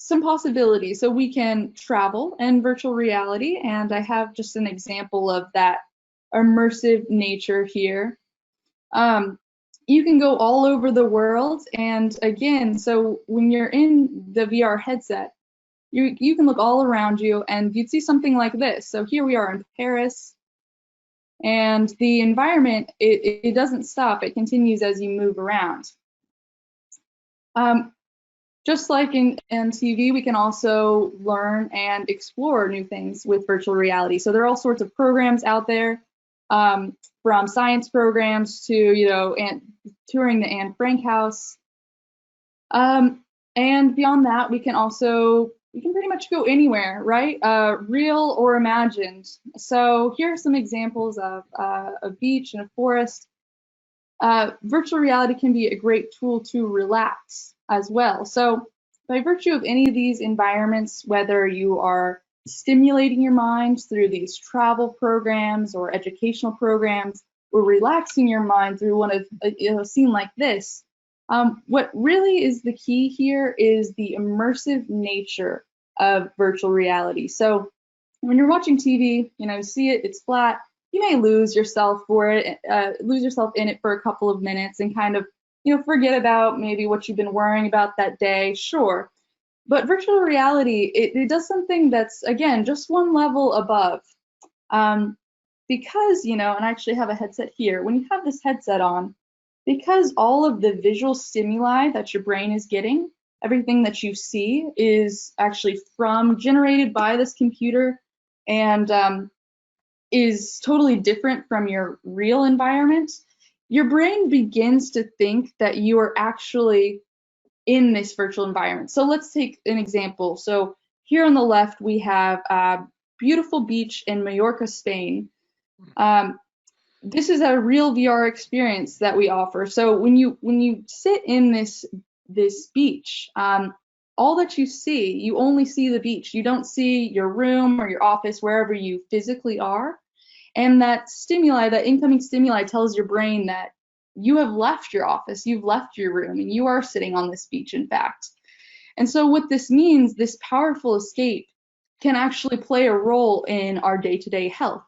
some possibilities. So we can travel in virtual reality, and I have just an example of that immersive nature here. You can go all over the world, and again, so when you're in the VR headset, you can look all around you and you'd see something like this. So here we are in Paris, and the environment, it doesn't stop, it continues as you move around. Just like in TV, we can also learn and explore new things with virtual reality. So there are all sorts of programs out there, from science programs to, you know, touring the Anne Frank house. And beyond that, we can pretty much go anywhere, right? Real or imagined. So here are some examples of a beach and a forest. Virtual reality can be a great tool to relax as well. So by virtue of any of these environments, whether you are stimulating your mind through these travel programs or educational programs, or relaxing your mind through one of a scene like this, what really is the key here is the immersive nature of virtual reality. So when you're watching TV, you know, see it, it's flat, you may lose yourself in it for a couple of minutes and kind of, you know, forget about maybe what you've been worrying about that day, sure. But virtual reality, it does something that's, again, just one level above. Because, you know, and I actually have a headset here, when you have this headset on, because all of the visual stimuli that your brain is getting, everything that you see is actually generated by this computer and is totally different from your real environment, your brain begins to think that you are actually in this virtual environment. So let's take an example. So here on the left, we have a beautiful beach in Mallorca, Spain. This is a real VR experience that we offer. So when you sit in this beach, all that you see, you only see the beach. You don't see your room or your office, wherever you physically are. And that stimuli, that incoming stimuli, tells your brain that you have left your office, you've left your room, and you are sitting on this beach, in fact. And so what this means, this powerful escape, can actually play a role in our day-to-day health.